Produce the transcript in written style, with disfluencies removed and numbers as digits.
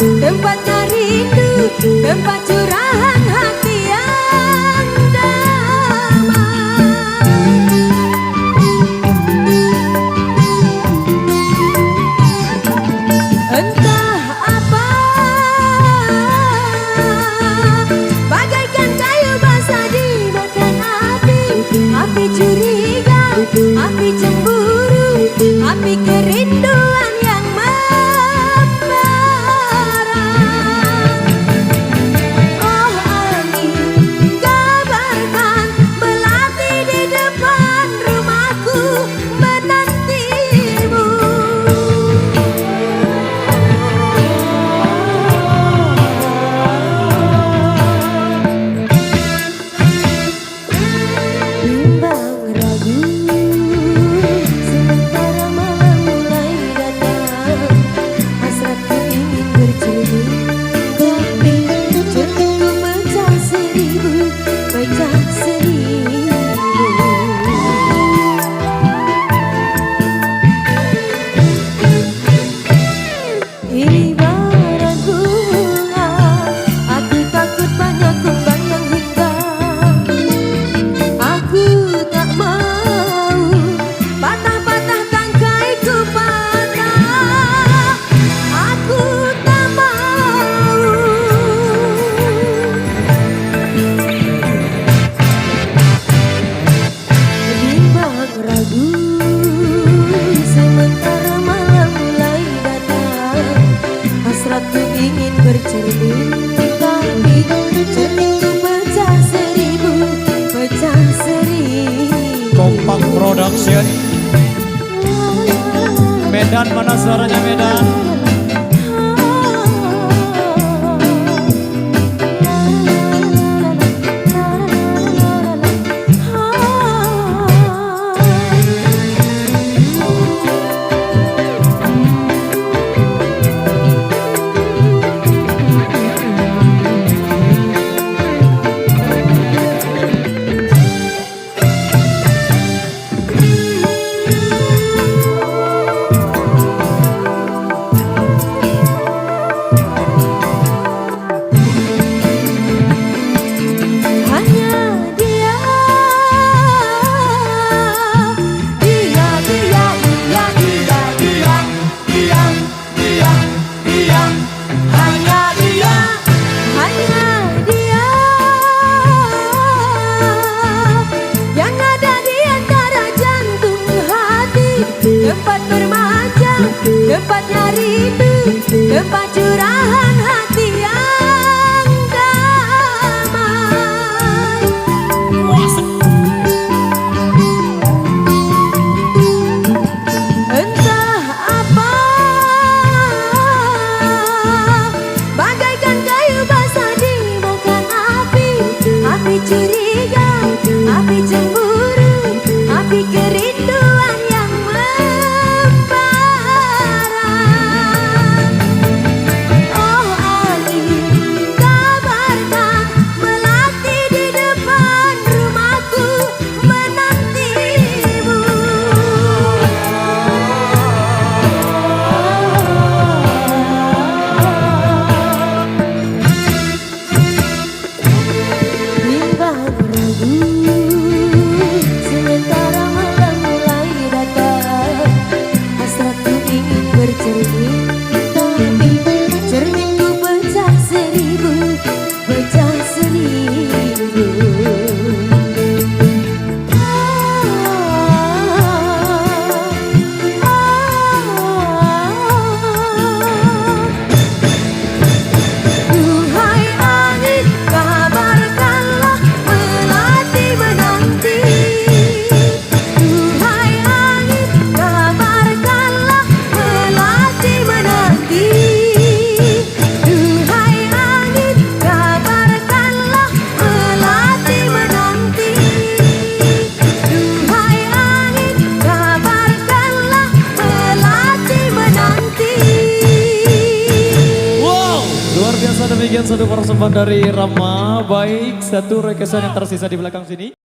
Tempatnya rindu, tempat curahan hati yang damai. Entah apa, bagaikan kayu basah dimakan api. Api curiga, api cemburu, api kerinduan yang Kompak Production Medan, mana suaranya Medan? tempatnya rindu, tempat curahan hati yang damai. Entah apa, bagaikan kayu basah dimakan api, api curiga, api cemburu, api kerinduan yang membara. Oh angin, kabarkan melati di depan rumahku menantimu. Bimbang ragu, sementara malam mulai datang. Hasratku ingin bercermin, tapi cerminku pecah seribu, pecah seribu. Duhai angin, kabarkanlah melati menanti. Duhai angin, kabarkanlah melati menanti. Duhai angin, kabarkanlah melati menanti. Duhai angin, kabarkanlah melati menanti. Wow, luar biasa. Demikian satu persembahan dari Rama. Baik, satu requestan yang tersisa di belakang sini.